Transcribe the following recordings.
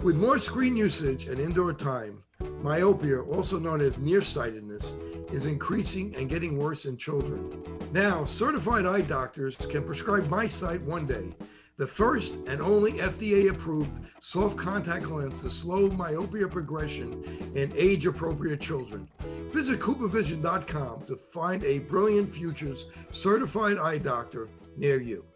With more screen usage and indoor time, myopia, also known as nearsightedness, is increasing and getting worse in children. Now, certified eye doctors can prescribe MySight One Day, the first and only FDA-approved soft contact lens to slow myopia progression in age-appropriate children. Visit CooperVision.com to find a Brilliant Futures certified eye doctor near you.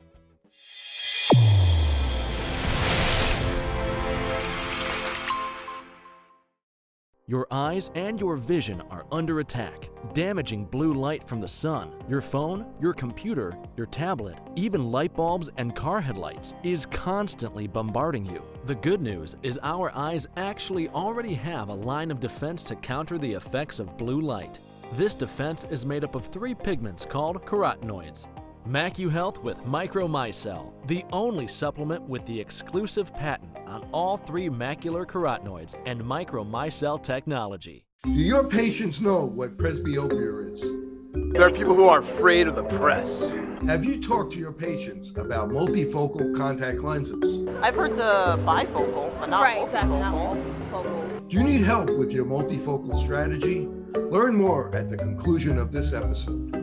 Your eyes and your vision are under attack. Damaging blue light from the sun, your phone, your computer, your tablet, even light bulbs and car headlights is constantly bombarding you. The good news is our eyes actually already have a line of defense to counter the effects of blue light. This defense is made up of 3 pigments called carotenoids. MacuHealth with Micromicelle, the only supplement with the exclusive patent on all 3 macular carotenoids and Micromicelle technology. Do your patients know what presbyopia is? There are people who are afraid of the press. Have you talked to your patients about multifocal contact lenses? I've heard the bifocal, but not multifocal. Exactly, not multifocal. Do you need help with your multifocal strategy? Learn more at the conclusion of this episode.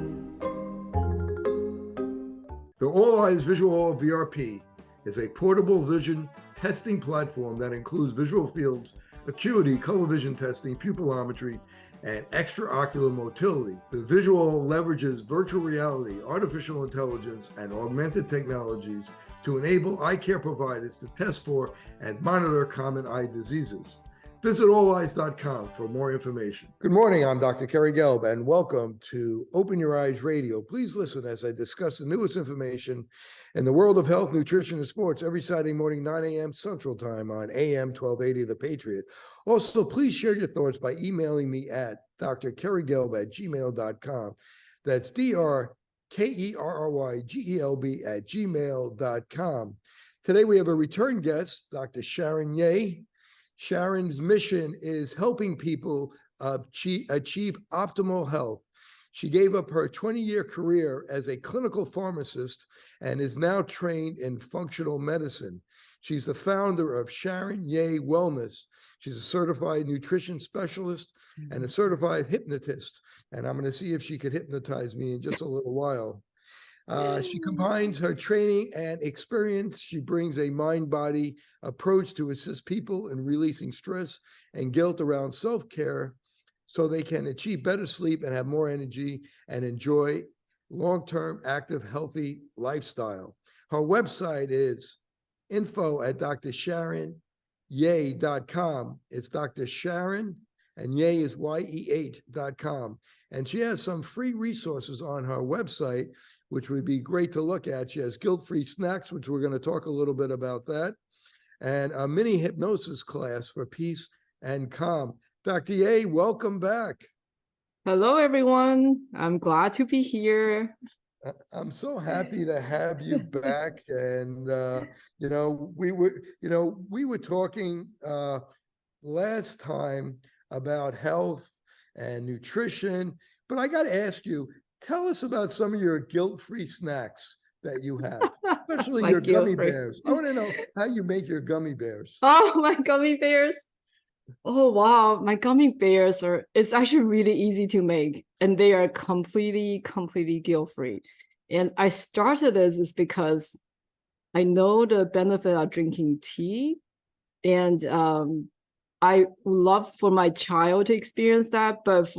The All Eyes Visual VRP is a portable vision testing platform that includes visual fields, acuity, color vision testing, pupillometry, and extraocular motility. The visual leverages virtual reality, artificial intelligence, and augmented technologies to enable eye care providers to test for and monitor common eye diseases. Visit alleyes.com for more information. Good morning, I'm Dr. Kerry Gelb, and welcome to Open Your Eyes Radio. Please listen as I discuss the newest information in the world of health, nutrition, and sports every Saturday morning, 9 a.m. Central Time on AM 1280 The Patriot. Also, please share your thoughts by emailing me at drkerrygelb@gmail.com. That's drkerrygelb@gmail.com. Today, we have a return guest, Dr. Sharon Yeh. Sharon's mission is helping people achieve optimal health. She gave up her 20-year career as a clinical pharmacist and is now trained in functional medicine. She's the founder of Sharon Yeh Wellness. She's a certified nutrition specialist and a certified hypnotist. And I'm going to see if she could hypnotize me in just a little while. She combines her training and experience. She brings a mind-body approach to assist people in releasing stress and guilt around self-care so they can achieve better sleep and have more energy and enjoy long-term, active, healthy lifestyle. Her website is info@drsharon.yeh.com. It's Dr. Sharon, and Yeh is YE8.com. And she has some free resources on her website, which would be great to look at. She has guilt-free snacks, which we're going to talk a little bit about that, and a mini hypnosis class for peace and calm. Dr. Yeh, welcome back. Hello, everyone. I'm glad to be here. I'm so happy to have you back. And we were talking last time about health and nutrition, but I got to ask you, tell us about some of your guilt-free snacks that you have, especially your gummy bears. I want to know how you make your gummy bears. Oh, my gummy bears. Oh, wow. My gummy bears it's actually really easy to make, and they are completely guilt-free. And I started this is because I know the benefit of drinking tea, and I would love for my child to experience that, but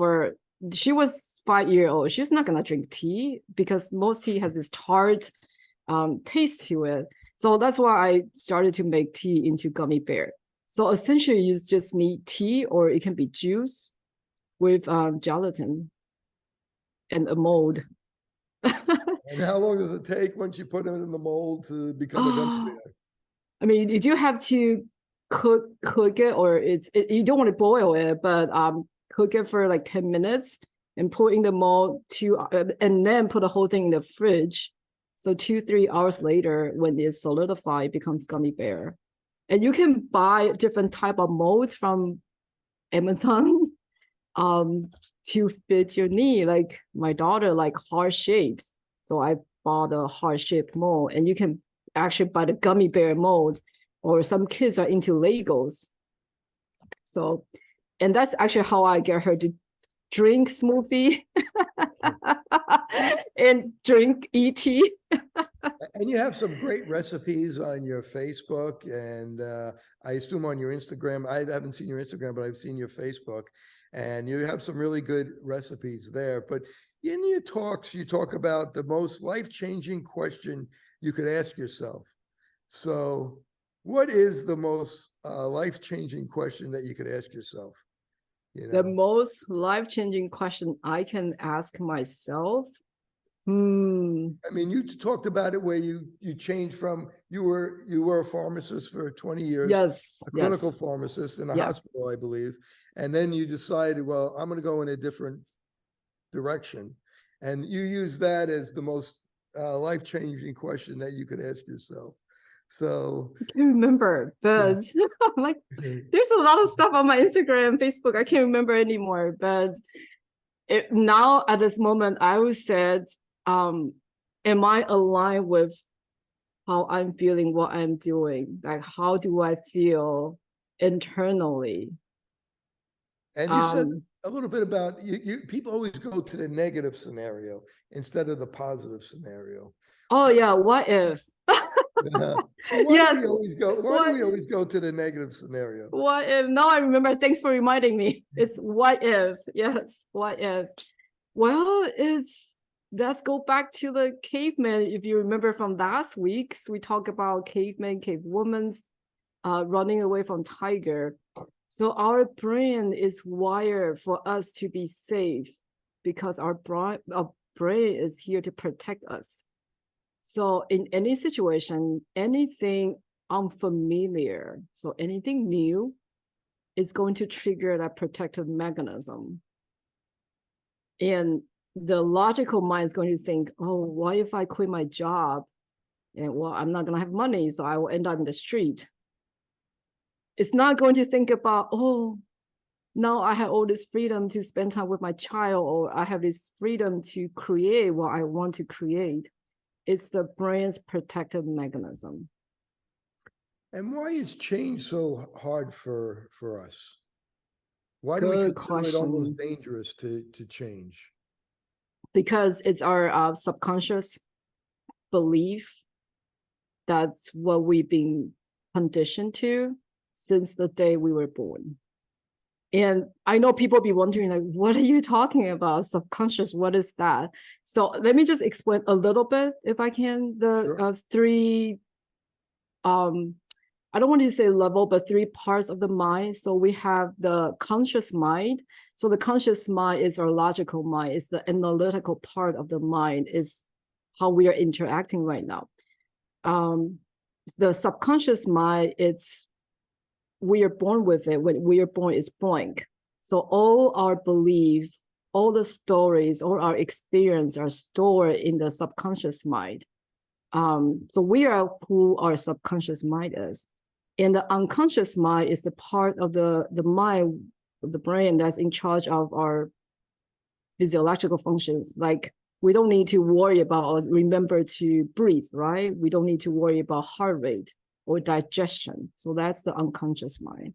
she was 5 years old. She's not gonna drink tea because most tea has this tart taste to it. So that's why I started to make tea into gummy bear. So essentially, you just need tea, or it can be juice with gelatin and a mold. And how long does it take once you put it in the mold to become a gummy bear? I mean, you do have to cook it, or you don't want to boil it, but cook it for like 10 minutes and put in the mold and then put the whole thing in the fridge. So 2-3 hours later, when it's solidified, it becomes gummy bear. And you can buy different type of molds from Amazon to fit your need. Like my daughter like heart shapes, so I bought a heart shaped mold, and you can actually buy the gummy bear mold or some kids are into Legos. So, and that's actually how I get her to drink smoothie and drink ET. And you have some great recipes on your Facebook, and I assume on your Instagram. I haven't seen your Instagram, but I've seen your Facebook, and you have some really good recipes there. But in your talks, you talk about the most life-changing question you could ask yourself. So what is the most life-changing question that you could ask yourself? The most life-changing question I can ask myself. I mean, you talked about it where you changed from you were a pharmacist for 20 years, Yes, a clinical pharmacist in a hospital, I believe, and then you decided, well, I'm going to go in a different direction, and you use that as the most life-changing question that you could ask yourself. So I can't remember, but like there's a lot of stuff on my Instagram, Facebook. I can't remember anymore. But now at this moment, I would say, am I aligned with how I'm feeling, what I'm doing? Like, how do I feel internally? And you said a little bit about you people always go to the negative scenario instead of the positive scenario. Oh yeah, what if? So why do we always go? Why do we always go to the negative scenario? What if? Now I remember. Thanks for reminding me. It's what if? Yes, what if? Well, let's go back to the caveman. If you remember from last week, we talked about caveman, cavewoman, running away from tiger. So our brain is wired for us to be safe because our brain is here to protect us. So in any situation, anything unfamiliar, so anything new is going to trigger that protective mechanism. And the logical mind is going to think, oh, what if I quit my job? And well, I'm not going to have money, so I will end up in the street. It's not going to think about, oh, now I have all this freedom to spend time with my child, or I have this freedom to create what I want to create. It's the brain's protective mechanism. And why is change so hard for us? Why do we consider it almost dangerous to change? Because it's our subconscious belief. That's what we've been conditioned to since the day we were born. And I know people be wondering, like, what are you talking about? Subconscious, what is that? So let me just explain a little bit, if I can, the three, I don't want to say level, but three parts of the mind. So we have the conscious mind. So the conscious mind is our logical mind. It's the analytical part of the mind, is how we are interacting right now. The subconscious mind, we are born with it. When we are born, it's blank. So all our belief, all the stories, all our experience are stored in the subconscious mind. So we are who our subconscious mind is. And the unconscious mind is the part of the mind, of the brain, that's in charge of our physiological functions. Like, we don't need to worry about or remember to breathe, right? We don't need to worry about heart rate or digestion. So that's the unconscious mind.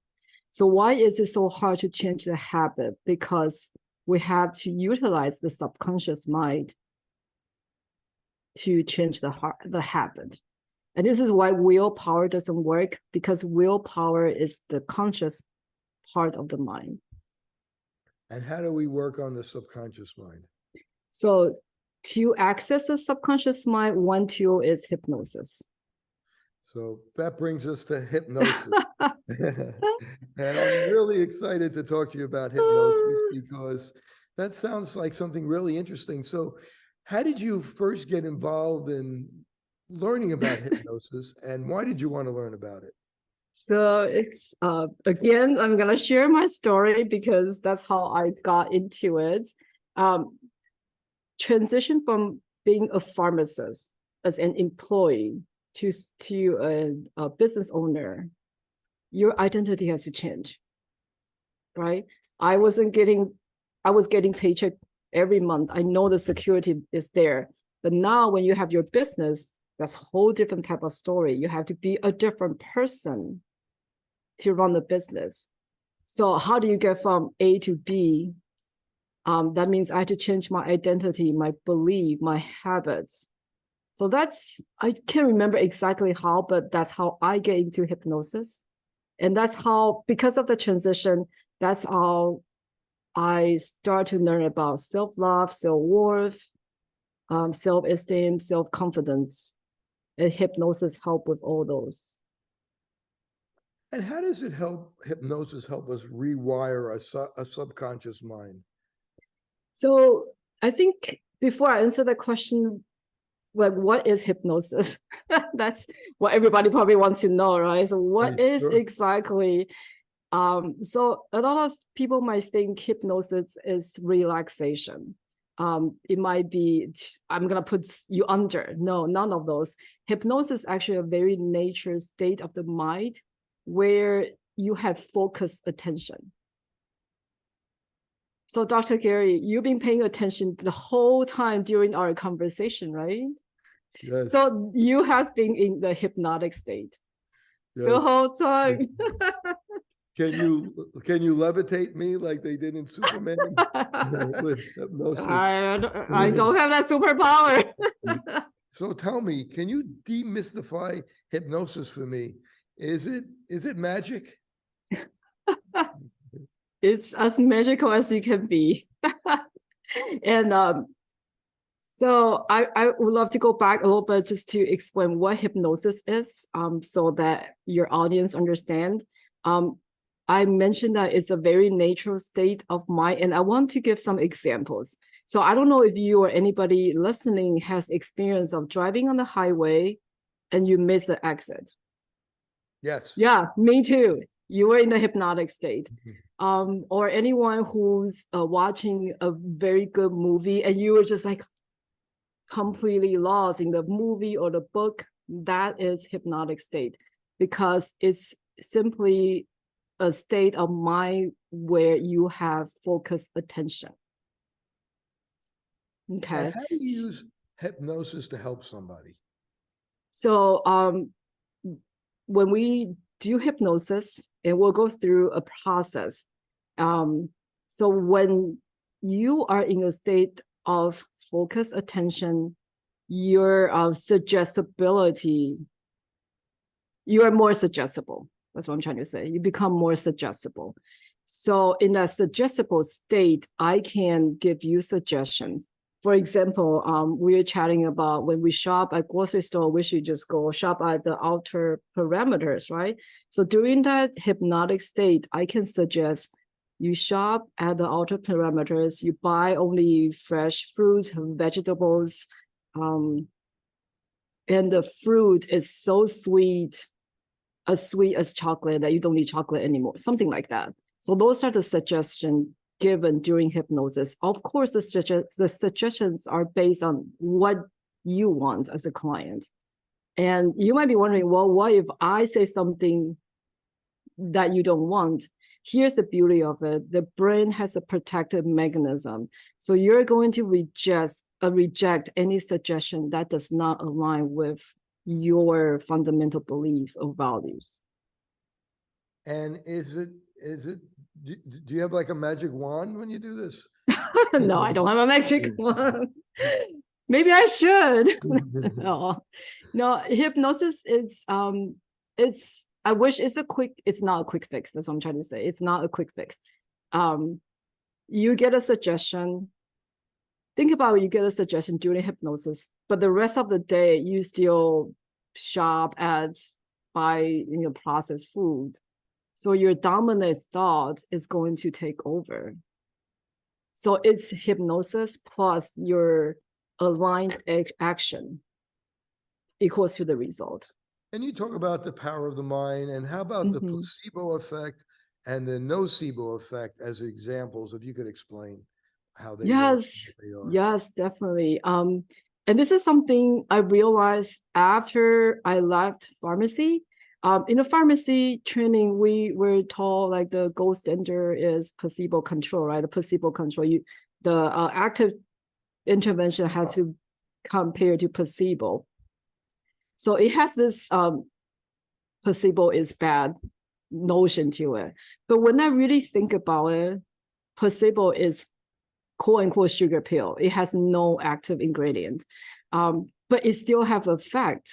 So why is it so hard to change the habit? Because we have to utilize the subconscious mind to change the habit. And this is why willpower doesn't work, because willpower is the conscious part of the mind. And how do we work on the subconscious mind? So to access the subconscious mind, one tool is hypnosis. So that brings us to hypnosis. And I'm really excited to talk to you about hypnosis, because that sounds like something really interesting. So how did you first get involved in learning about hypnosis, and why did you want to learn about it? So it's, again, I'm going to share my story because that's how I got into it. Transition from being a pharmacist as an employee to a business owner, your identity has to change, right? I was getting paycheck every month. I know the security is there, but now when you have your business, That's a whole different type of story. You have to be a different person to run the business. So how do you get from A to B? That means I had to change my identity, my belief, my habits. So I can't remember exactly how, but that's how I get into hypnosis. And that's how, because of the transition, that's how I start to learn about self-love, self-worth, self-esteem, self-confidence. And hypnosis help with all those. And how does hypnosis help us rewire a subconscious mind? So I think before I answer that question, like, what is hypnosis? That's what everybody probably wants to know, right? So what is Sure. exactly? So a lot of people might think hypnosis is relaxation. It might be, I'm gonna put you under. No, none of those. Hypnosis is actually a very nature state of the mind where you have focused attention. So Dr. Gary, you've been paying attention the whole time during our conversation, right? Yes. So you have been in the hypnotic state the Yes. whole time. Can you levitate me like they did in Superman with hypnosis? I don't have that superpower. So tell me, can you demystify hypnosis for me? Is it magic? It's as magical as it can be. And so I would love to go back a little bit just to explain what hypnosis is, so that your audience understand. I mentioned that it's a very natural state of mind, and I want to give some examples. So I don't know if you or anybody listening has experience of driving on the highway and you miss the exit. Yes. Yeah, me too. You were in the hypnotic state. Or anyone who's watching a very good movie and you were just like completely lost in the movie or the book, that is hypnotic state, because it's simply a state of mind where you have focused attention. Okay. And how do you use hypnosis to help somebody? So when we do hypnosis, and we'll go through a process. So when you are in a state of focused attention, your suggestibility, you are more suggestible. That's what I'm trying to say. You become more suggestible. So in that suggestible state, I can give you suggestions. For example, we are chatting about when we shop at grocery store, we should just go shop at the outer perimeters, right? So during that hypnotic state, I can suggest you shop at the outer perimeters, you buy only fresh fruits and vegetables, and the fruit is so sweet as chocolate that you don't need chocolate anymore, something like that. So those are the suggestions given during hypnosis. Of course, the suggestions are based on what you want as a client. And you might be wondering, well, what if I say something that you don't want? Here's the beauty of it. The brain has a protective mechanism. So you're going to reject any suggestion that does not align with your fundamental belief or values. And do you have like a magic wand when you do this? No, I don't have a magic wand. Maybe I should. No, hypnosis is I wish it's not a quick fix. That's what I'm trying to say. It's not a quick fix. You get a suggestion. Think about it, you get a suggestion during hypnosis, but the rest of the day you still shop buy processed food. So your dominant thought is going to take over. So it's hypnosis plus your aligned action equals to the result. And you talk about the power of the mind, and how about the placebo effect and the nocebo effect as examples, if you could explain how they work, they are. Yes, definitely. And this is something I realized after I left pharmacy. In the pharmacy training, we were told like the gold standard is placebo control, right? The placebo control, the active intervention has to compare to placebo. So it has this placebo is bad notion to it. But when I really think about it, placebo is quote unquote sugar pill. It has no active ingredient, but it still have effect.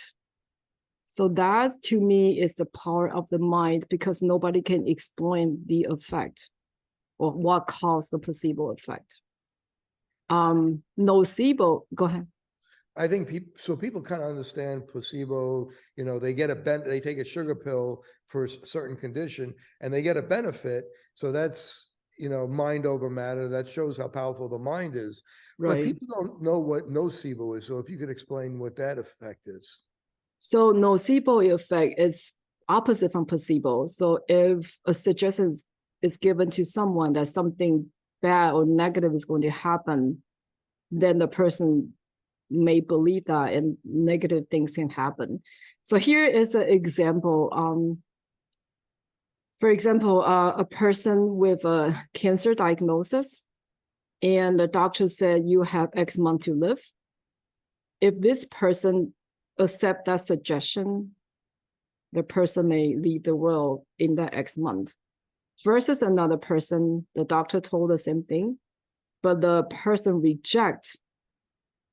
So that to me is the power of the mind, because nobody can explain the effect or what caused the placebo effect. Nocebo, go ahead. I think people kind of understand placebo, they they take a sugar pill for a certain condition and they get a benefit. So that's, mind over matter. That shows how powerful the mind is. But Right. people don't know what nocebo is. So if you could explain what that effect is. So nocebo effect is opposite from placebo. So if a suggestion is given to someone that something bad or negative is going to happen, then the person may believe that and negative things can happen. So here is an example. For example, a person with a cancer diagnosis, and the doctor said you have X month to live. If this person accept that suggestion, the person may leave the world in that X month. Versus another person, the doctor told the same thing, but the person reject.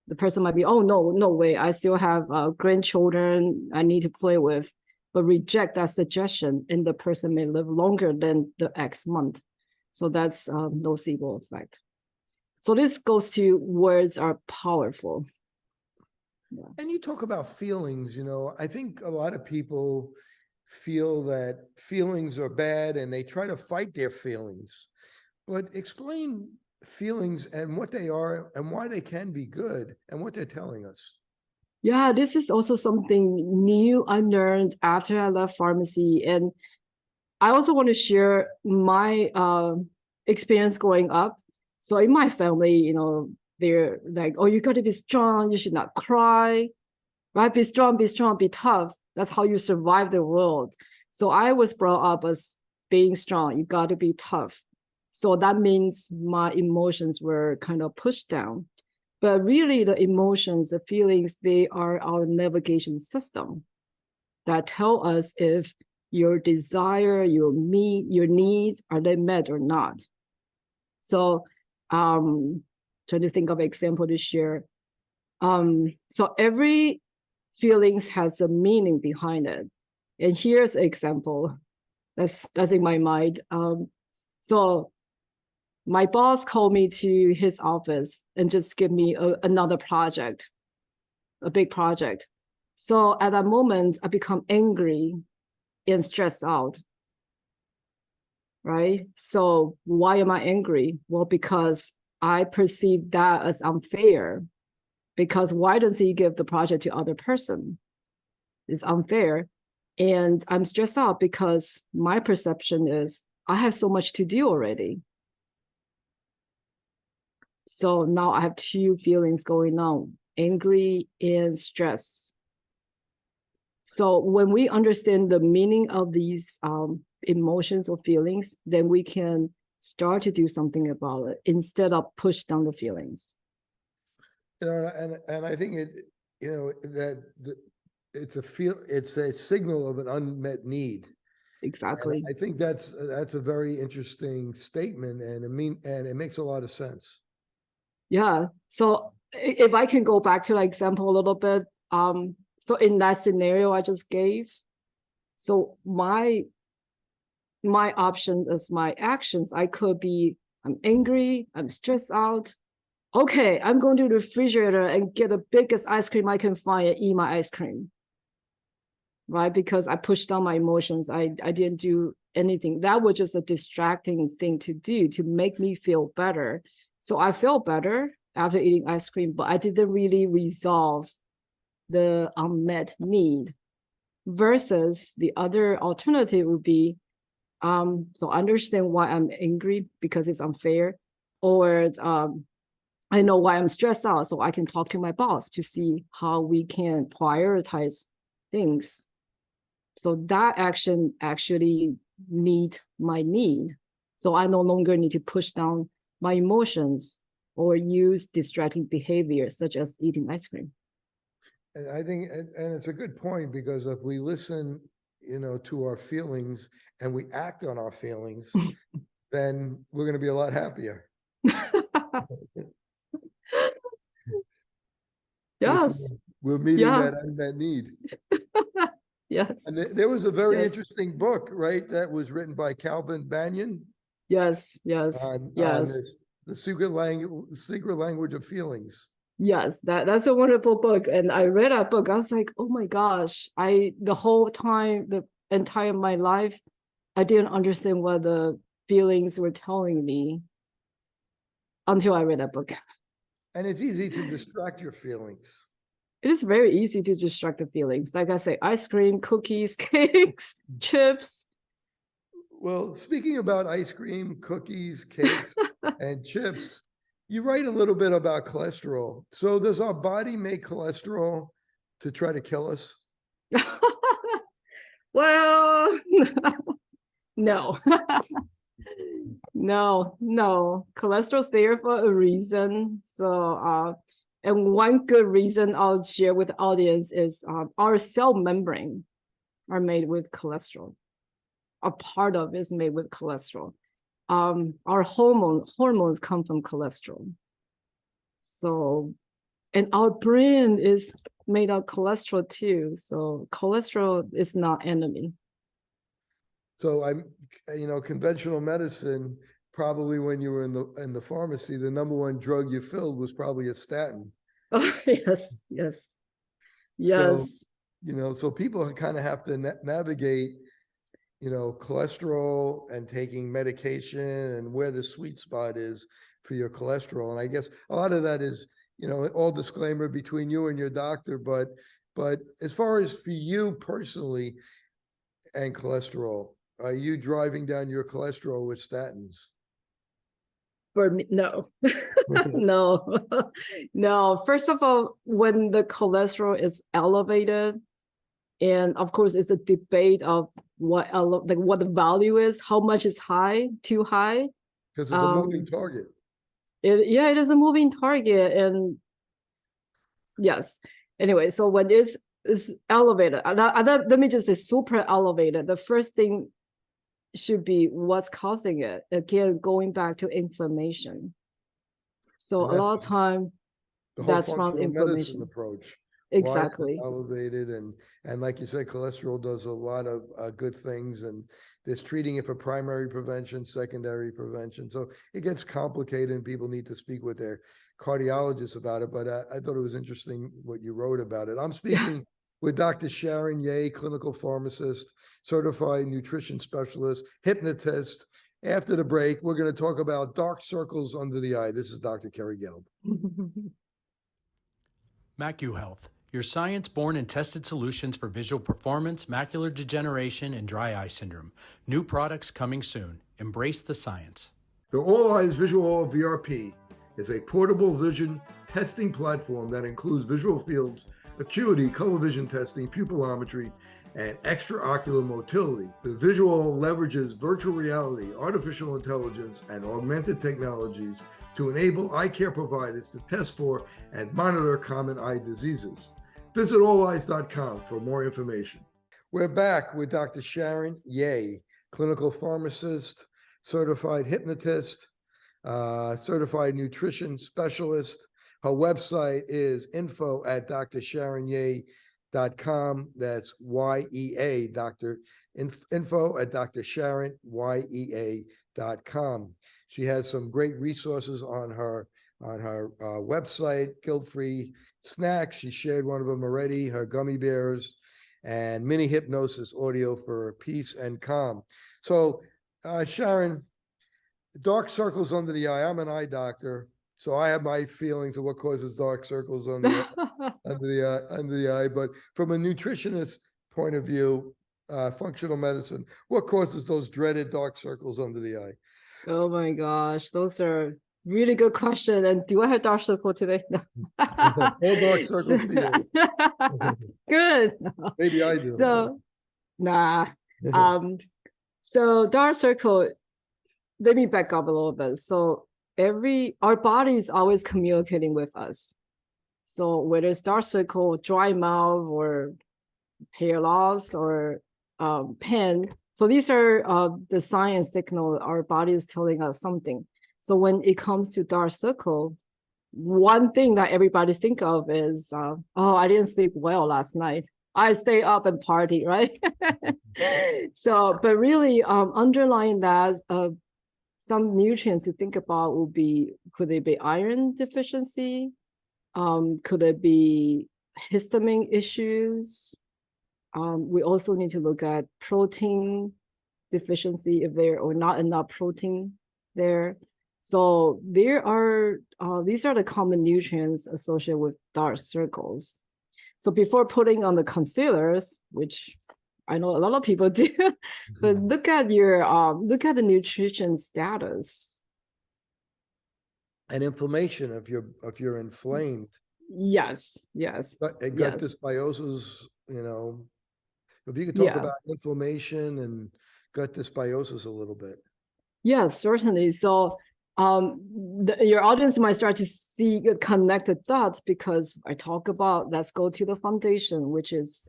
The person might be, oh, no way, I still have grandchildren I need to play with, but reject that suggestion, and the person may live longer than the X month. So that's nocebo effect. So this goes to words are powerful. Yeah. And you talk about feelings, I think a lot of people feel that feelings are bad and they try to fight their feelings. But explain feelings and what they are and why they can be good and what they're telling us. Yeah, this is also something new I learned after I left pharmacy. And I also want to share my experience growing up. So in my family, they're like, oh, you got to be strong. You should not cry, right? Be strong, be tough. That's how you survive the world. So I was brought up as being strong. You got to be tough. So that means my emotions were kind of pushed down. But really the emotions, the feelings, they are our navigation system that tell us if your desire, your needs, are they met or not? So trying to think of an example to share. So every feelings has a meaning behind it. And here's an example that's in my mind. So my boss called me to his office and just give me another project, a big project. So at that moment, I become angry and stressed out, right? So why am I angry? Well, because I perceive that as unfair. Because why does he give the project to other person? It's unfair. And I'm stressed out because my perception is I have so much to do already. So now I have two feelings going on, angry and stress. So when we understand the meaning of these emotions or feelings, then we can start to do something about it instead of push down the feelings. And I think it's a signal of an unmet need. Exactly. And I think that's a very interesting statement, and it makes a lot of sense. Yeah. So if I can go back to the example a little bit, so in that scenario I just gave, so my options as my actions, I could be, I'm angry, I'm stressed out. Okay, I'm going to the refrigerator and get the biggest ice cream I can find and eat my ice cream. Right? Because I pushed down my emotions. I didn't do anything. That was just a distracting thing to do to make me feel better. So I felt better after eating ice cream, but I didn't really resolve the unmet need. Versus the other alternative would be, so understand why I'm angry because it's unfair, or I know why I'm stressed out, so I can talk to my boss to see how we can prioritize things. So that action actually meet my need. So I no longer need to push down my emotions or use distracting behavior such as eating ice cream. And I think, and it's a good point, because if we listen, to our feelings and we act on our feelings, then we're going to be a lot happier. Yes. We're meeting Yeah. that unmet need. Yes. And there was a very Yes. interesting book, right, that was written by Calvin Banyan Yes. Yes. on Yes. the secret language of feelings. Yes, that's a wonderful book. And I read that book. I was like, oh my gosh, the whole time, the entire my life, I didn't understand what the feelings were telling me until I read that book. And it's easy to distract your feelings. It is very easy to distract the feelings. Like I say, ice cream, cookies, cakes, chips. Well, speaking about ice cream, cookies, cakes, and chips, you write a little bit about cholesterol. So does our body make cholesterol to try to kill us? Well, no. No. Cholesterol's there for a reason. So, and one good reason I'll share with the audience is our cell membrane are made with cholesterol. A part of it is made with cholesterol. Our hormones come from cholesterol. So, and our brain is made of cholesterol too. So cholesterol is not enemy. So conventional medicine, probably when you were in the pharmacy, the number one drug you filled was probably a statin. Oh, yes. So people kind of have to navigate, cholesterol and taking medication and where the sweet spot is for your cholesterol. And I guess a lot of that is, all disclaimer between you and your doctor, but as far as for you personally and cholesterol, are you driving down your cholesterol with statins? For me, no. No. First of all, when the cholesterol is elevated, and of course, it's a debate of what the value is, how much is too high. Because it's a moving target. It is a moving target, and yes. Anyway, so when it's elevated, let me just say super elevated. The first thing should be what's causing it. Again, going back to inflammation. So a lot of time, that's from inflammation approach. Exactly. Why is it elevated? And like you said, cholesterol does a lot of good things, and there's treating it for primary prevention, secondary prevention. So it gets complicated, and people need to speak with their cardiologists about it. But I thought it was interesting what you wrote about it. I'm speaking with Dr. Sharon Yeh, clinical pharmacist, certified nutrition specialist, hypnotist. After the break, we're going to talk about dark circles under the eye. This is Dr. Kerry Gelb. MacuHealth, your science-born and tested solutions for visual performance, macular degeneration, and dry eye syndrome. New products coming soon. Embrace the science. The All Eyes Visual VRP is a portable vision testing platform that includes visual fields, acuity, color vision testing, pupillometry, and extraocular motility. The visual leverages virtual reality, artificial intelligence, and augmented technologies to enable eye care providers to test for and monitor common eye diseases. Visit alleyes.com for more information. We're back with Dr. Sharon Yeh, clinical pharmacist, certified hypnotist, certified nutrition specialist. Her website is info@drsharonyeh.com. That's YEA, doctor. info@drsharonyeh.com. She has some great resources on her website, guilt-free snacks. She shared one of them already, her gummy bears, and mini hypnosis audio for peace and calm. So, Sharon, dark circles under the eye. I'm an eye doctor, so I have my feelings of what causes dark circles under the eye. But from a nutritionist point of view, functional medicine, what causes those dreaded dark circles under the eye? Oh my gosh, those are really good question. And do I have dark circle today? No. All dark circles for you. Good. Maybe I do. So, nah. So dark circle, let me back up a little bit. So our body is always communicating with us. So whether it's dark circle, dry mouth, or hair loss, or pain. So these are the science signal our body is telling us something. So when it comes to dark circle, one thing that everybody think of is, oh, I didn't sleep well last night. I stay up and party, right? So, but really underlying that, some nutrients to think about will be, could it be iron deficiency? Could it be histamine issues? We also need to look at protein deficiency if there or not enough protein there. So there are, these are the common nutrients associated with dark circles. So before putting on the concealers, which I know a lot of people do, but look at the nutrition status. And inflammation, if you're inflamed. Yes. Gut Yes. dysbiosis, if you could talk about inflammation and gut dysbiosis a little bit. Yes, certainly. So your audience might start to see connected dots because I talk about, let's go to the foundation, which is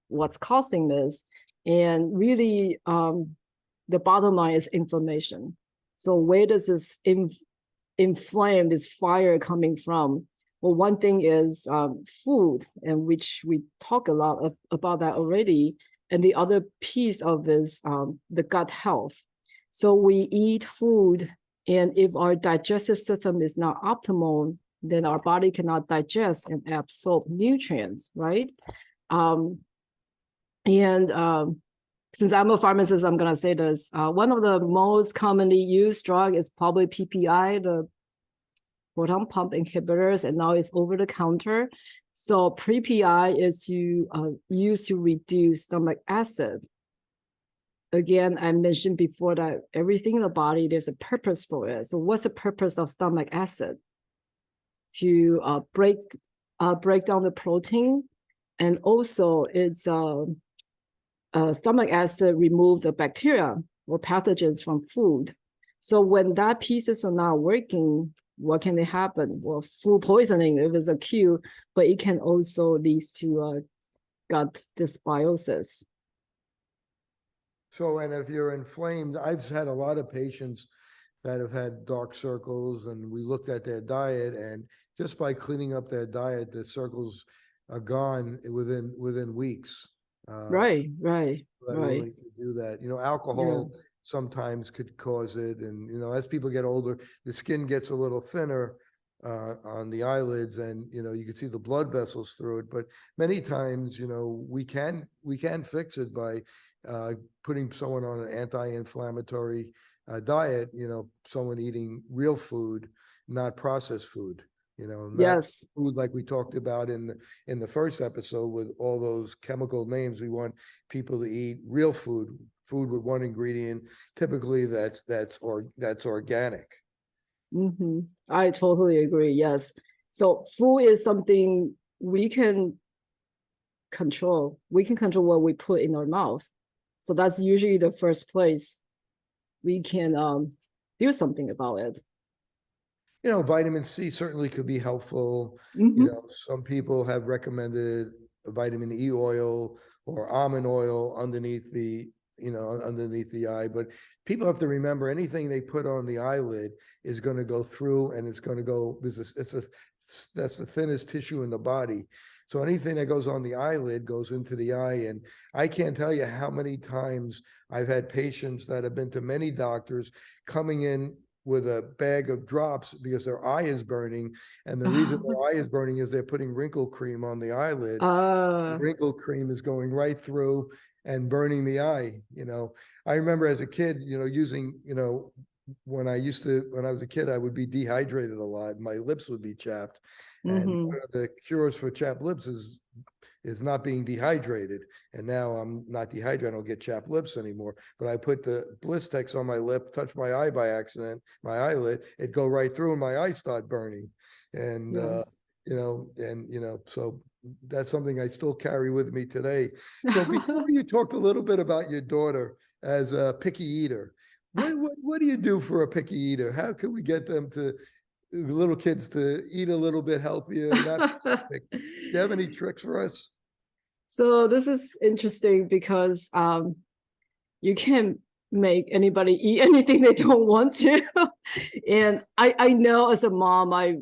what's causing this. And really, the bottom line is inflammation. So where does this inflame, this fire coming from? Well, one thing is food, and which we talk a lot about that already. And the other piece of is the gut health. So we eat food, and if our digestive system is not optimal, then our body cannot digest and absorb nutrients, right? Since I'm a pharmacist, I'm gonna say this. One of the most commonly used drug is probably PPI, the proton pump inhibitors, and now it's over the counter. So PPI is used to reduce stomach acid. Again, I mentioned before that everything in the body, there's a purpose for it. So what's the purpose of stomach acid? To break down the protein, and also it's stomach acid remove the bacteria or pathogens from food. So when that pieces are not working, what can happen? Well, food poisoning if it's acute, but it can also lead to gut dysbiosis. So, and if you're inflamed, I've had a lot of patients that have had dark circles, and we looked at their diet, and just by cleaning up their diet, the circles are gone within weeks. Right. Willing to do that. Alcohol sometimes could cause it, and as people get older, the skin gets a little thinner on the eyelids, and you can see the blood vessels through it. But many times, we can fix it by putting someone on an anti-inflammatory diet. Someone eating real food, not processed food. Not food like we talked about in the first episode with all those chemical names. We want people to eat real food with one ingredient. Typically, that's organic. Mm-hmm. I totally agree. Yes. So food is something we can control. We can control what we put in our mouth. So that's usually the first place we can do something about it. Vitamin C certainly could be helpful. Some people have recommended vitamin E oil or almond oil underneath the eye. But people have to remember, anything they put on the eyelid is going to go through, and it's going to go, that's the thinnest tissue in the body. So anything that goes on the eyelid goes into the eye. And I can't tell you how many times I've had patients that have been to many doctors coming in with a bag of drops because their eye is burning. And the reason their eye is burning is they're putting wrinkle cream on the eyelid. The wrinkle cream is going right through and burning the eye. I remember as a kid, using, when I was a kid, I would be dehydrated a lot. My lips would be chapped. And one of the cures for chapped lips is not being dehydrated. And now I'm not dehydrated. I don't get chapped lips anymore. But I put the Blistex on my lip, touch my eye by accident, my eyelid, it'd go right through and my eyes start burning. And, so that's something I still carry with me today. So before you talked a little bit about your daughter as a picky eater, what do you do for a picky eater? How can we get them to little kids to eat a little bit healthier, not be so sick. Do you have any tricks for us? So this is interesting because you can't make anybody eat anything they don't want to. And I know as a mom, I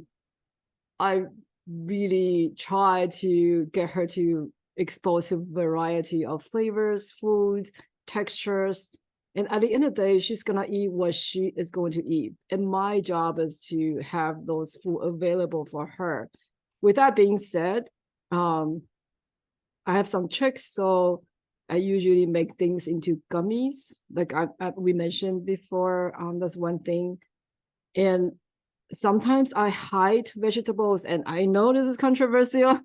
really try to get her to expose to variety of flavors, food, textures. And at the end of the day, she's gonna eat what she is going to eat. And my job is to have those food available for her. With that being said, I have some tricks. So I usually make things into gummies, like we mentioned before. That's one thing. And sometimes I hide vegetables, and I know this is controversial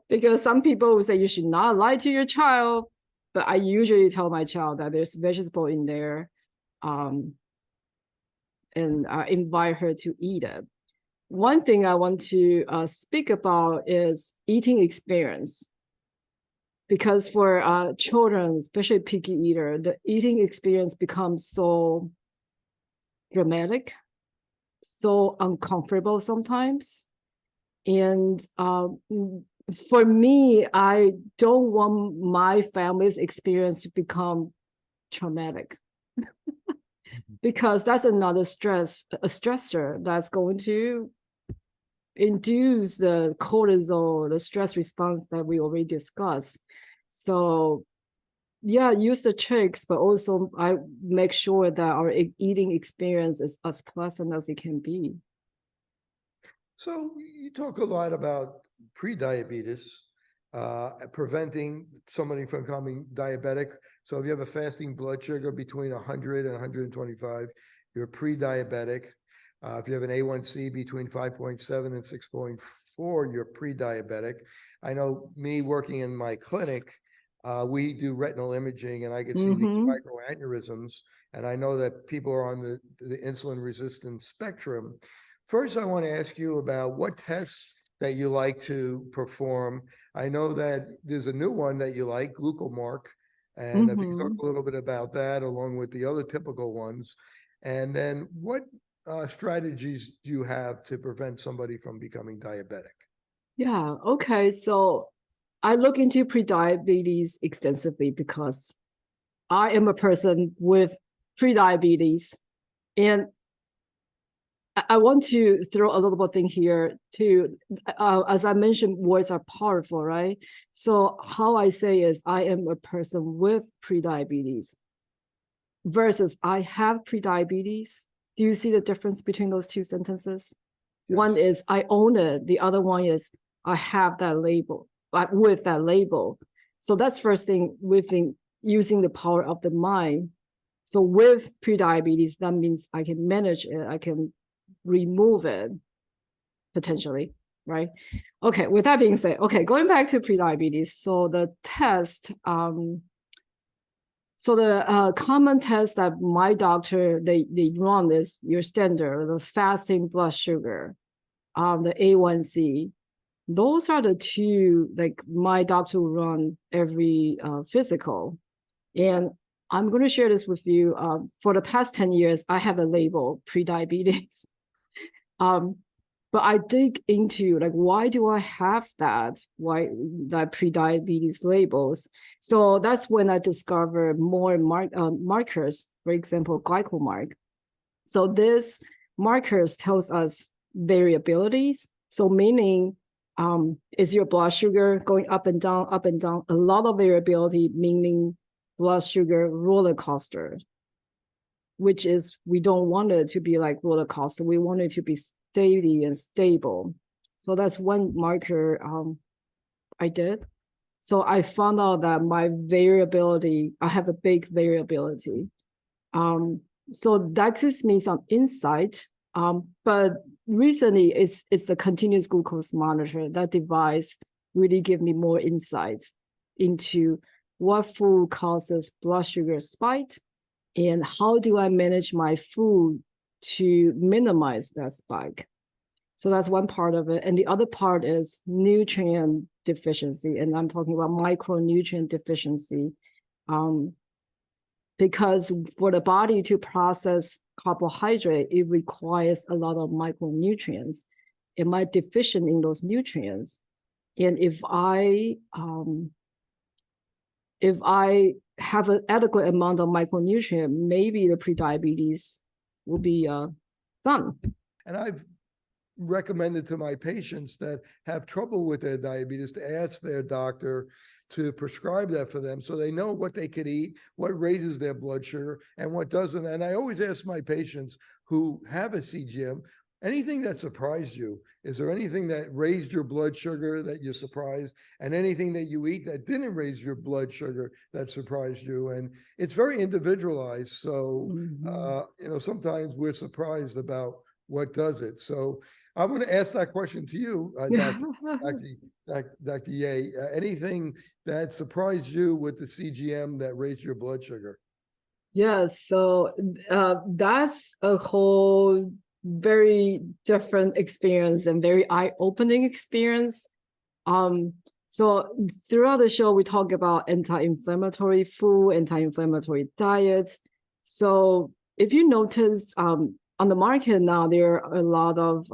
because some people will say you should not lie to your child, but I usually tell my child that there's vegetable in there, and I invite her to eat it. One thing I want to speak about is eating experience. Because for children, especially picky eater, the eating experience becomes so dramatic, so uncomfortable sometimes. And for me, I don't want my family's experience to become traumatic. Because that's another stressor that's going to induce the cortisol, the stress response that we already discussed. So yeah, use the tricks, but also I make sure that our eating experience is as pleasant as it can be. So you talk a lot about pre-diabetes, preventing somebody from becoming diabetic. So if you have a fasting blood sugar between 100 and 125, you're pre-diabetic. If you have an A1C between 5.7 and 6.4, you're pre-diabetic. I know me working in my clinic, we do retinal imaging, and I could see these microaneurysms, and I know that people are on the insulin resistant spectrum. First, I want to ask you about what tests that you like to perform. I know that there's a new one that you like, glucomark, and if you could talk a little bit about that, along with the other typical ones. And then what strategies do you have to prevent somebody from becoming diabetic? Yeah, okay. So I look into prediabetes extensively because I am a person with prediabetes. And I want to throw a little bit thing here too. As I mentioned, words are powerful, right? So how I say is I am a person with prediabetes versus I have prediabetes. Do you see the difference between those two sentences? Yes. One is I own it. The other one is I have that label, but with that label. So that's first thing within using the power of the mind. So with prediabetes, that means I can manage it. I can remove it potentially, right? Okay, with that being said, okay, going back to prediabetes. So the test, so the common test that my doctor, they run is your standard, the fasting blood sugar, the A1C. Those are the two, like my doctor will run every physical. And I'm going to share this with you. For the past 10 years, I have the label pre-diabetes. But I dig into like, why do I have that? Why that pre-diabetes labels? So that's when I discovered more markers, for example, glycomark. So this markers tells us variabilities. So meaning, is your blood sugar going up and down, up and down? A lot of variability, meaning blood sugar roller coaster, which is we don't want it to be like roller coaster. We want it to be steady and stable. So that's one marker I did. So I found out that my variability, I have a big variability. So that gives me some insight. But recently it's the continuous glucose monitor. That device really give me more insight into what food causes blood sugar spike and how do I manage my food to minimize that spike. So that's one part of it. And the other part is nutrient deficiency. And I'm talking about micronutrient deficiency. Because for the body to process carbohydrate, it requires a lot of micronutrients. Am I deficient in those nutrients? And if I have an adequate amount of micronutrient, maybe the prediabetes will be done. And I've recommended to my patients that have trouble with their diabetes to ask their doctor to prescribe that for them so they know what they could eat, what raises their blood sugar, and what doesn't. And I always ask my patients who have a CGM, anything that surprised you? Is there anything that raised your blood sugar that you're surprised, and anything that you eat that didn't raise your blood sugar that surprised you? And it's very individualized. So, sometimes we're surprised about what does it. So I'm going to ask that question to you, Dr. Yeh. Anything that surprised you with the CGM that raised your blood sugar? Yes, so that's a whole very different experience and very eye-opening experience. So throughout the show, we talk about anti-inflammatory food, anti-inflammatory diet. So if you notice, on the market now, there are a lot of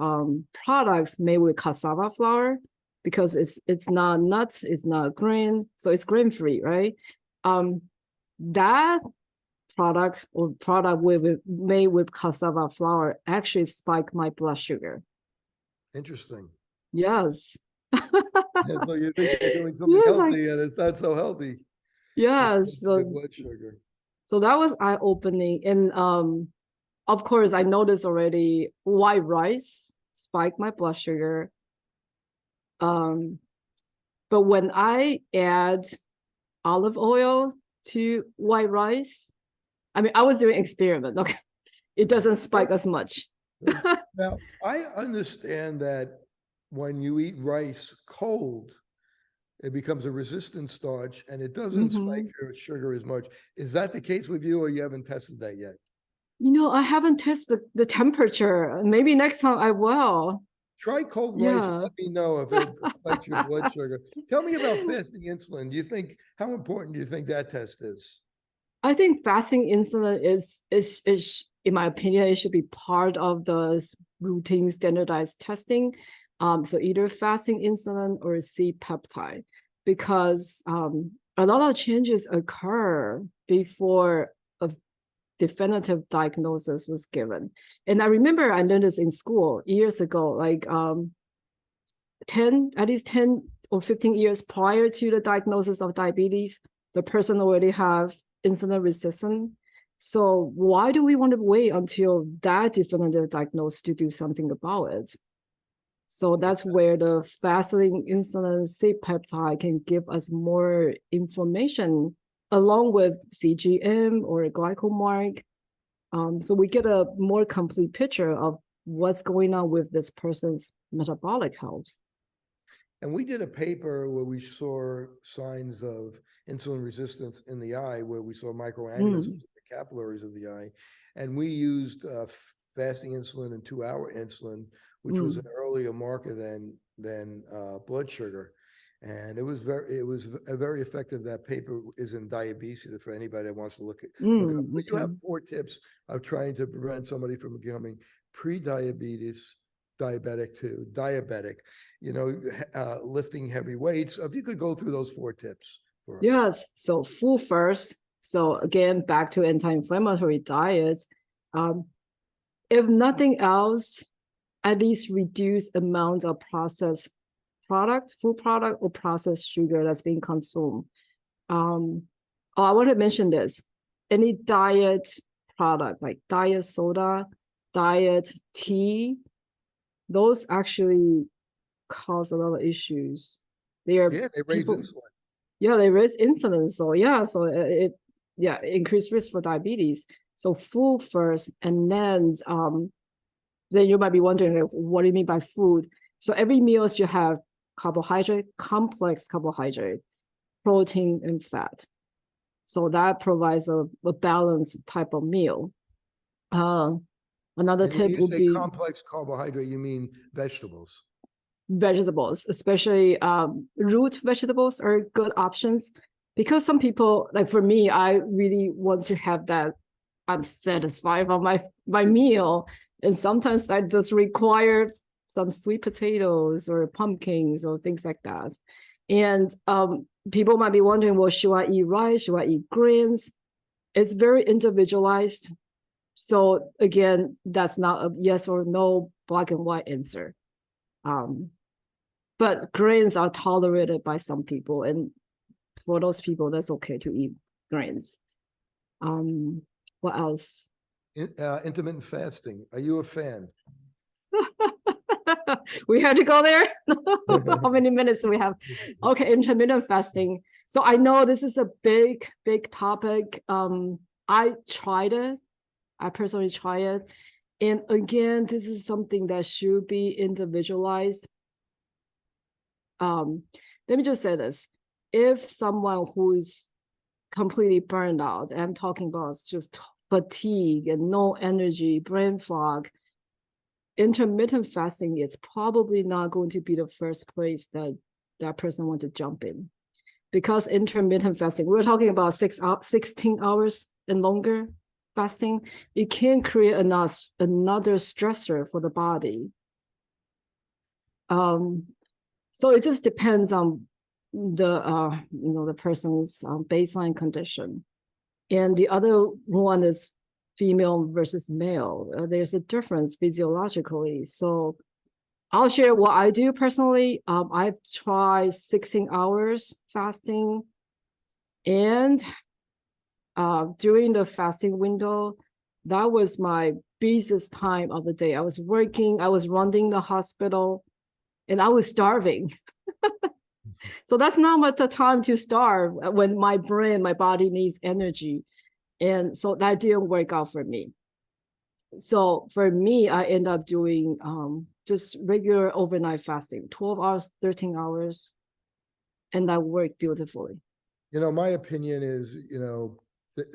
products made with cassava flour because it's not nuts, it's not grain, so it's grain-free, right? That product made with cassava flour actually spike my blood sugar. Interesting. Yes. So you think you're doing something healthy, and it's not so healthy. Yes. So blood sugar. So that was eye-opening. And of course, I noticed already white rice spiked my blood sugar. But when I add olive oil to white rice, I mean, I was doing experiment. Okay, it doesn't spike as much. Now, I understand that when you eat rice cold, it becomes a resistant starch, and it doesn't spike your sugar as much. Is that the case with you, or you haven't tested that yet? I haven't tested the temperature. Maybe next time I will. Try cold rice and let me know if it spikes your blood sugar. Tell me about fasting insulin. How important do you think that test is? I think fasting insulin is, in my opinion, it should be part of the routine standardized testing. So either fasting insulin or C-peptide, because a lot of changes occur before a definitive diagnosis was given. And I remember I learned this in school years ago, like at least 10 or 15 years prior to the diagnosis of diabetes, the person already have insulin resistance. So why do we want to wait until that definitive diagnosis to do something about it? So that's where the fasting insulin C-peptide can give us more information along with CGM or glycomark. So we get a more complete picture of what's going on with this person's metabolic health. And we did a paper where we saw signs of insulin resistance in the eye, where we saw microaneurysms in the capillaries of the eye. And we used fasting insulin and 2-hour insulin, which was an earlier marker than blood sugar. And it was very effective. That paper is in Diabetes for anybody that wants to look it up. But you have 4 tips of trying to prevent somebody from becoming pre-diabetes, diabetic to diabetic, lifting heavy weights. If you could go through those 4 tips for us. Yes. So food first. So again, back to anti-inflammatory diets. If nothing else, at least reduce amount of processed food product or processed sugar that's being consumed. I want to mention this. Any diet product like diet soda, diet tea, those actually cause a lot of issues. They raise insulin. Yeah, they raise insulin. So it increased risk for diabetes. So food first, and then you might be wondering, like, what do you mean by food? So every meal you have carbohydrate, complex carbohydrate, protein, and fat. So that provides a balanced type of meal. Another tip would be complex carbohydrate. You mean vegetables? Vegetables, especially root vegetables, are good options, because some people, like for me, I really want to have that. I'm satisfied from my meal. And sometimes I just require some sweet potatoes or pumpkins or things like that. And people might be wondering, well, should I eat rice? Should I eat grains? It's very individualized. So again, that's not a yes or no black and white answer. But grains are tolerated by some people, and for those people, that's okay to eat grains. What else? Intermittent fasting. Are you a fan? We had to go there. How many minutes do we have? Okay, intermittent fasting. So I know this is a big topic. I tried it. I personally tried it. And again, this is something that should be individualized. Let me just say this. If someone who's completely burned out, I'm talking about just fatigue and no energy, brain fog, intermittent fasting is probably not going to be the first place that that person wants to jump in. Because intermittent fasting, we're talking about 16 hours and longer fasting, it can create another stressor for the body. So it just depends on the the person's baseline condition. And the other one is female versus male. There's a difference physiologically. So I'll share what I do personally. I've tried 16 hours fasting, and during the fasting window, that was my busiest time of the day. I was working, I was running the hospital, and I was starving. So that's not much the time to starve when my brain, my body needs energy. And so that didn't work out for me. So for me, I end up doing just regular overnight fasting, 12 hours, 13 hours, and that worked beautifully. My opinion is,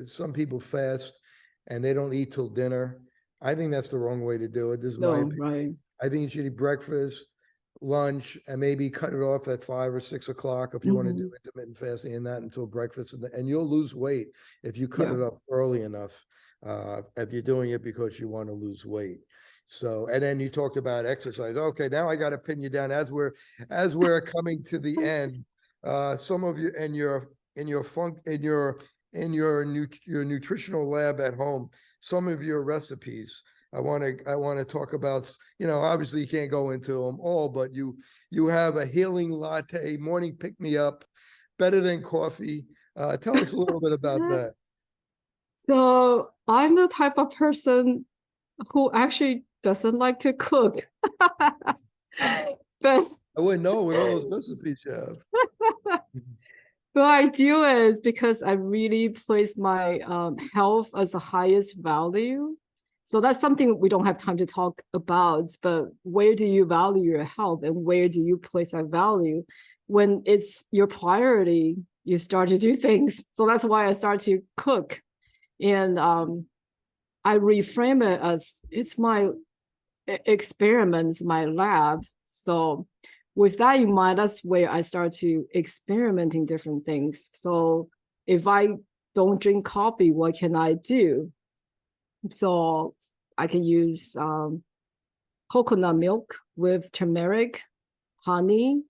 some people fast and they don't eat till dinner. I think that's the wrong way to do it. This is my opinion. Right. I think you should eat breakfast, lunch, and maybe cut it off at 5 or 6 o'clock if you want to do intermittent fasting, and not until breakfast. And you'll lose weight if you cut it up early enough, if you're doing it because you want to lose weight. So, and then you talked about exercise. Okay, now I got to pin you down as we're coming to the end. Some of you in your nutritional lab at home, some of your recipes. I want to talk about, obviously you can't go into them all, but you have a healing latte, morning pick me up, better than coffee. Tell us a little bit about that. So I'm the type of person who actually doesn't like to cook. But I wouldn't know with all those recipes you have. What I do is because I really place my health as the highest value. So that's something we don't have time to talk about, but where do you value your health and where do you place that value? When it's your priority, you start to do things. So that's why I start to cook. And I reframe it as it's my experiments, my lab. So with that in mind, that's where I start to experimenting different things. So if I don't drink coffee, what can I do? So I can use coconut milk with turmeric, honey,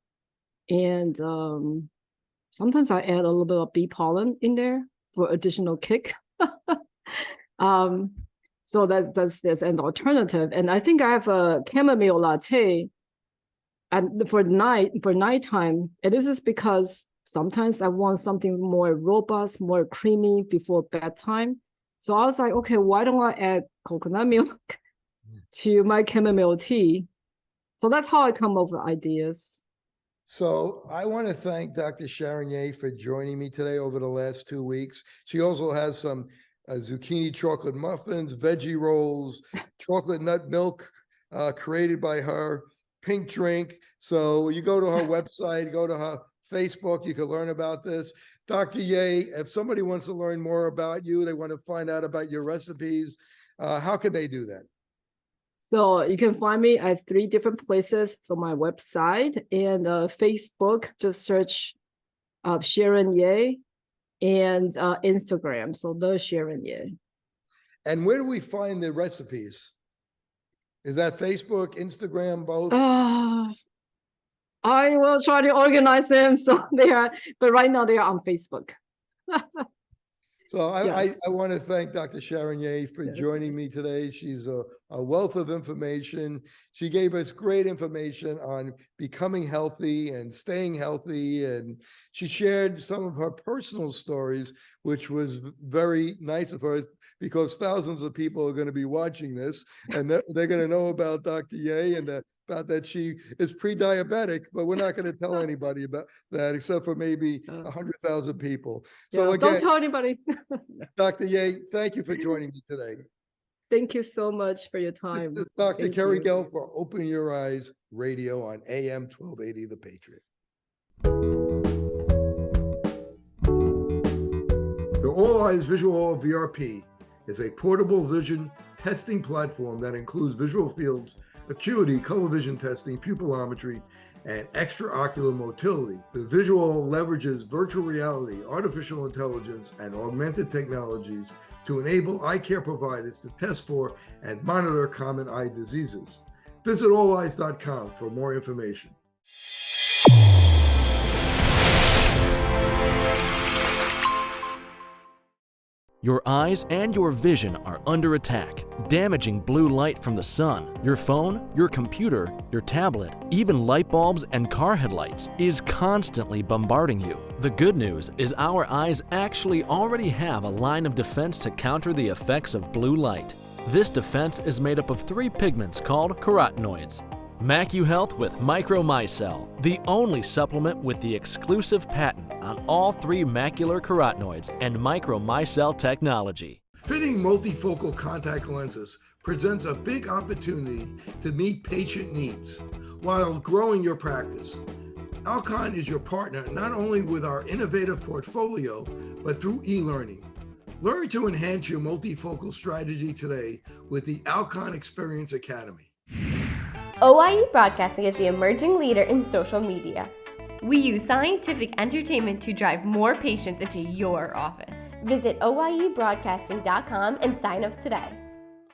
and sometimes I add a little bit of bee pollen in there for additional kick. So that's an alternative. And I think I have a chamomile latte and for nighttime. And this is because sometimes I want something more robust, more creamy before bedtime. So I was like, okay, why don't I add coconut milk to my chamomile tea? So that's how I come up with ideas. So I want to thank Dr. Sharon Yeh for joining me today over the last 2 weeks. She also has some zucchini chocolate muffins, veggie rolls, chocolate nut milk created by her, pink drink. So you go to her website, go to her Facebook, you can learn about this. Dr. Yeh, if somebody wants to learn more about you, they want to find out about your recipes, how can they do that? So you can find me at 3 different places. So my website and Facebook, just search Sharon Yeh, and Instagram. So the Sharon Yeh. And where do we find the recipes? Is that Facebook, Instagram, both? I will try to organize them so they are, but right now they are on Facebook. So Yes. I want to thank Dr. Sharon Yeh for Yes. joining me today. She's a wealth of information. She gave us great information on becoming healthy and staying healthy. And she shared some of her personal stories, which was very nice of her because thousands of people are going to be watching this and they're going to know about Dr. Yeh and about that she is pre-diabetic, but we're not going to tell anybody about that except for maybe 100,000 people. So Yeah, again, don't tell anybody. Dr. Yeh, thank you for joining me today. Thank you so much for your time. This is Dr. Thank Kerry you. Gell for Open Your Eyes Radio on AM 1280 The Patriot. The All Eyes Visual VRP is a portable vision testing platform that includes visual fields, acuity, color vision testing, pupillometry, and extraocular motility. The visual leverages virtual reality, artificial intelligence, and augmented technologies to enable eye care providers to test for and monitor common eye diseases. Visit alleyes.com for more information. Your eyes and your vision are under attack. Damaging blue light from the sun, your phone, your computer, your tablet, even light bulbs and car headlights is constantly bombarding you. The good news is our eyes actually already have a line of defense to counter the effects of blue light. This defense is made up of 3 pigments called carotenoids. MacuHealth with Micromicelle, the only supplement with the exclusive patent on all 3 macular carotenoids and Micromicelle technology. Fitting multifocal contact lenses presents a big opportunity to meet patient needs while growing your practice. Alcon is your partner not only with our innovative portfolio, but through e-learning. Learn to enhance your multifocal strategy today with the Alcon Experience Academy. OIE Broadcasting is the emerging leader in social media. We use scientific entertainment to drive more patients into your office. Visit OIEBroadcasting.com and sign up today.